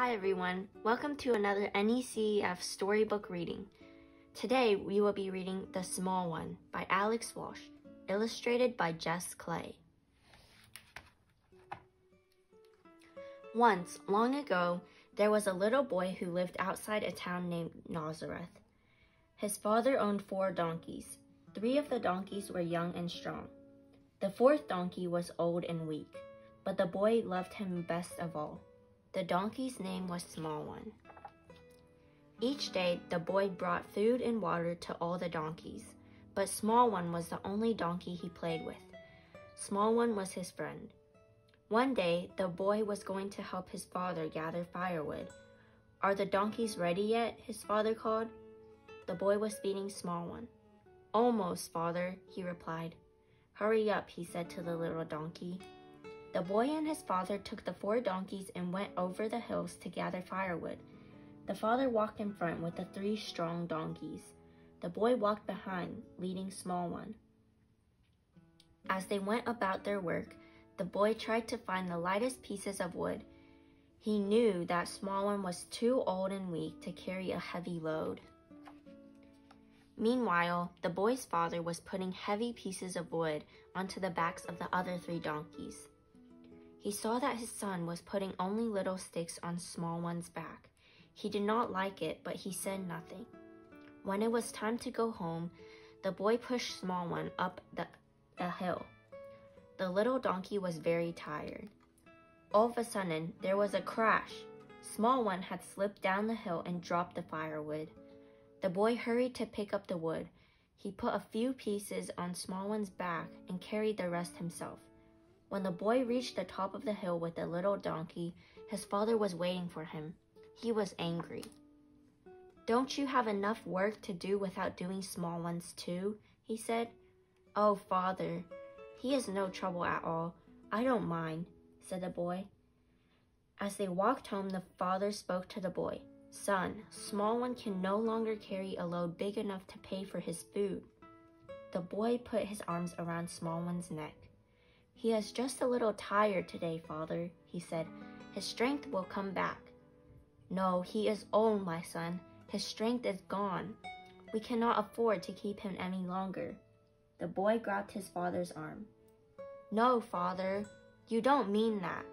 Hi everyone, welcome to another NECEF storybook reading. Today we will be reading The Small One by Alex Walsh, illustrated by Jess Clay. Once, long ago, there was a little boy who lived outside a town named Nazareth. His father owned 4 donkeys. 3 of the donkeys were young and strong. The 4th donkey was old and weak, but the boy loved him best of all. The donkey's name was Small One. Each day, the boy brought food and water to all the donkeys, but Small One was the only donkey he played with. Small One was his friend. One day, the boy was going to help his father gather firewood. "Are the donkeys ready yet?" his father called. The boy was feeding Small One. "Almost, father," he replied. "Hurry up," he said to the little donkey. The boy and his father took the 4 donkeys and went over the hills to gather firewood. The father walked in front with the 3 strong donkeys. The boy walked behind, leading Small One. As they went about their work, the boy tried to find the lightest pieces of wood. He knew that Small One was too old and weak to carry a heavy load. Meanwhile, the boy's father was putting heavy pieces of wood onto the backs of the other 3 donkeys. He saw that his son was putting only little sticks on Small One's back. He did not like it, but he said nothing. When it was time to go home, the boy pushed Small One up a hill. The little donkey was very tired. All of a sudden, there was a crash. Small One had slipped down the hill and dropped the firewood. The boy hurried to pick up the wood. He put a few pieces on Small One's back and carried the rest himself. When the boy reached the top of the hill with the little donkey, his father was waiting for him. He was angry. "Don't you have enough work to do without doing Small Ones too?" he said. "Oh, father, he is no trouble at all. I don't mind," said the boy. As they walked home, the father spoke to the boy. "Son, Small One can no longer carry a load big enough to pay for his food." The boy put his arms around Small One's neck. "He is just a little tired today, father," he said. "His strength will come back." "No, he is old, my son. His strength is gone. We cannot afford to keep him any longer." The boy grabbed his father's arm. "No, father, you don't mean that."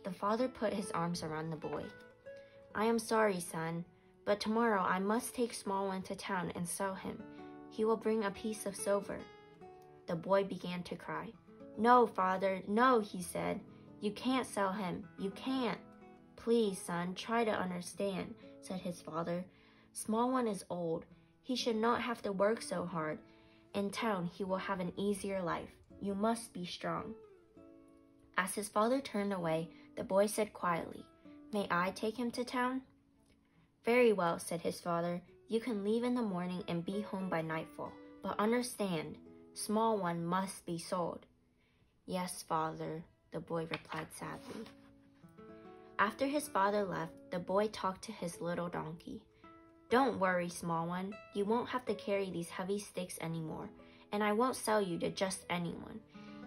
The father put his arms around the boy. "I am sorry, son, but tomorrow I must take Small One to town and sell him. He will bring a piece of silver." The boy began to cry. "No, father, no," he said. "You can't sell him. You can't." "Please, son, try to understand," said his father. "Small One is old. He should not have to work so hard. In town, he will have an easier life. You must be strong." As his father turned away, the boy said quietly, "May I take him to town?" "Very well," said his father. "You can leave in the morning and be home by nightfall. But understand, Small One must be sold." "Yes, father," the boy replied sadly. After his father left, the boy talked to his little donkey. "Don't worry, Small One. You won't have to carry these heavy sticks anymore, and I won't sell you to just anyone.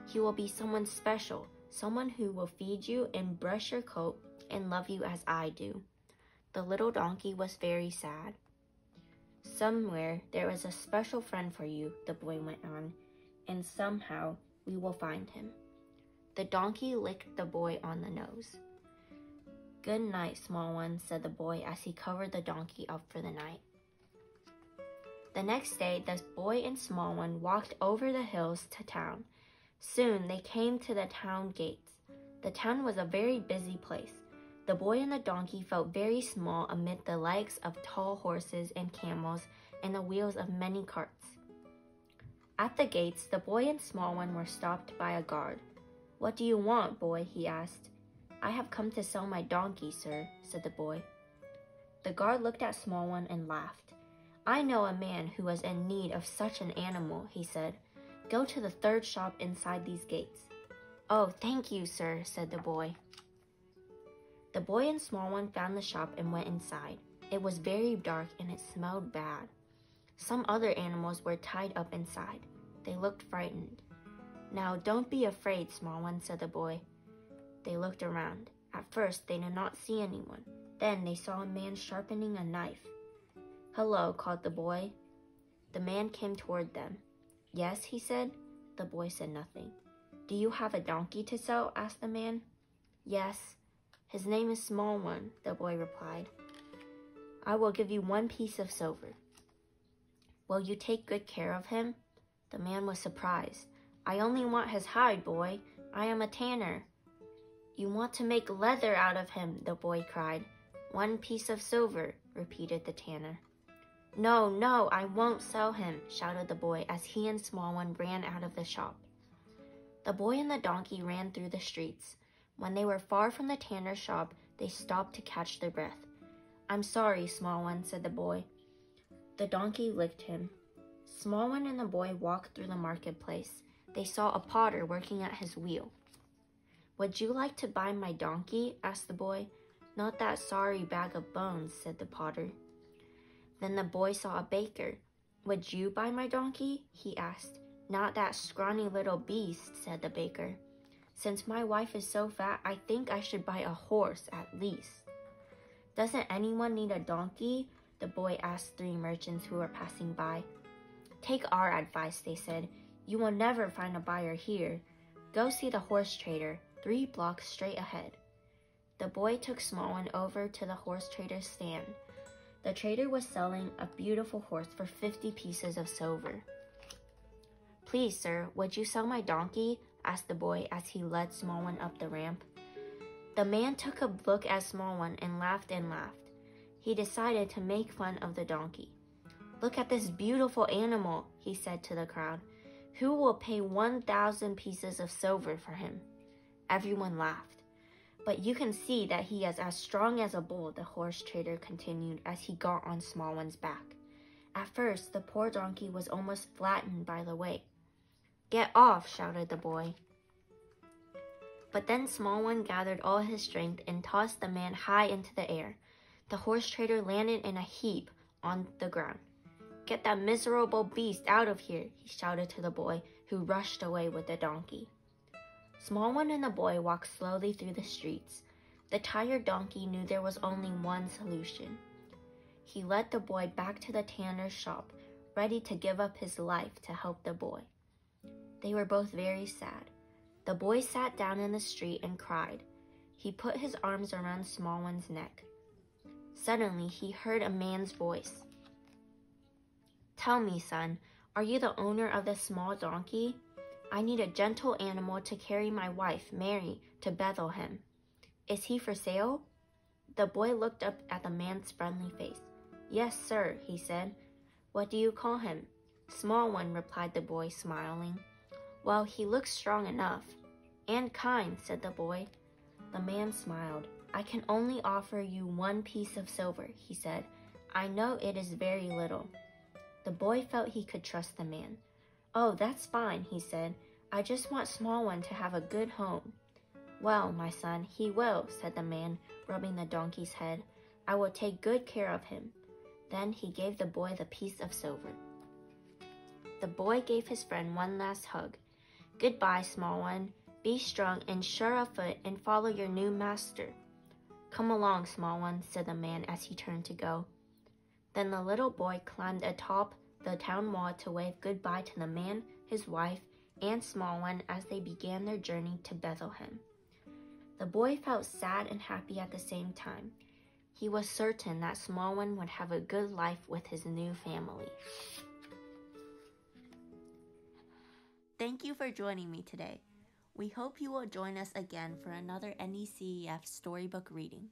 He will be someone special, someone who will feed you and brush your coat and love you as I do." The little donkey was very sad. "Somewhere there is a special friend for you," the boy went on, "and somehow we will find him." The donkey licked the boy on the nose. "Good night, Small One," said the boy as he covered the donkey up for the night. The next day, the boy and Small One walked over the hills to town. Soon they came to the town gates. The town was a very busy place. The boy and the donkey felt very small amid the legs of tall horses and camels and the wheels of many carts. At the gates, the boy and Small One were stopped by a guard. "What do you want, boy?" he asked. "I have come to sell my donkey, sir," said the boy. The guard looked at Small One and laughed. "I know a man who is in need of such an animal," he said. "Go to the 3rd shop inside these gates." "Oh, thank you, sir," said the boy. The boy and Small One found the shop and went inside. It was very dark and it smelled bad. Some other animals were tied up inside. They looked frightened. "Now, don't be afraid, Small One," said the boy. They looked around. At first, they did not see anyone. Then they saw a man sharpening a knife. "Hello," called the boy. The man came toward them. "Yes," he said. The boy said nothing. "Do you have a donkey to sell?" asked the man. "Yes." "His name is Small One," the boy replied. "I will give you 1 piece of silver. Will you take good care of him?" The man was surprised. "I only want his hide, boy. I am a tanner." "You want to make leather out of him," the boy cried. 1 piece of silver," repeated the tanner. "No, no, I won't sell him," shouted the boy as he and Small One ran out of the shop. The boy and the donkey ran through the streets. When they were far from the tanner's shop, they stopped to catch their breath. "I'm sorry, Small One," said the boy. The donkey licked him. Small One and the boy walked through the marketplace. They saw a potter working at his wheel. "Would you like to buy my donkey?" asked the boy. "Not that sorry bag of bones," said the potter. Then the boy saw a baker. "Would you buy my donkey?" he asked. "Not that scrawny little beast," said the baker. "Since my wife is so fat, I think I should buy a horse at least." "Doesn't anyone need a donkey?" the boy asked 3 merchants who were passing by. "Take our advice," they said. "You will never find a buyer here. Go see the horse trader, 3 blocks straight ahead." The boy took Small One over to the horse trader's stand. The trader was selling a beautiful horse for 50 pieces of silver. "Please, sir, would you sell my donkey?" asked the boy as he led Small One up the ramp. The man took a look at Small One and laughed and laughed. He decided to make fun of the donkey. "Look at this beautiful animal," he said to the crowd. "Who will pay 1,000 pieces of silver for him?" Everyone laughed. "But you can see that he is as strong as a bull," the horse trader continued as he got on Small One's back. At first, the poor donkey was almost flattened by the weight. "Get off!" shouted the boy. But then Small One gathered all his strength and tossed the man high into the air. The horse trader landed in a heap on the ground. "Get that miserable beast out of here!" he shouted to the boy, who rushed away with the donkey. Small One and the boy walked slowly through the streets. The tired donkey knew there was only one solution. He led the boy back to the tanner's shop, ready to give up his life to help the boy. They were both very sad. The boy sat down in the street and cried. He put his arms around Small One's neck. Suddenly, he heard a man's voice. "Tell me, son, are you the owner of this small donkey? I need a gentle animal to carry my wife, Mary, to Bethlehem. Is he for sale?" The boy looked up at the man's friendly face. "Yes, sir," he said. "What do you call him?" "Small One," replied the boy, smiling. "Well, he looks strong enough." "And kind," said the boy. The man smiled. "I can only offer you 1 piece of silver," he said. "I know it is very little." The boy felt he could trust the man. "Oh, that's fine," he said. "I just want Small One to have a good home." "Well, my son, he will," said the man, rubbing the donkey's head. "I will take good care of him." Then he gave the boy the piece of silver. The boy gave his friend one last hug. "Goodbye, Small One. Be strong and sure of foot and follow your new master." "Come along, Small One," said the man as he turned to go. Then the little boy climbed atop the town wall to wave goodbye to the man, his wife, and Small One as they began their journey to Bethlehem. The boy felt sad and happy at the same time. He was certain that Small One would have a good life with his new family. Thank you for joining me today. We hope you will join us again for another NECEF storybook reading.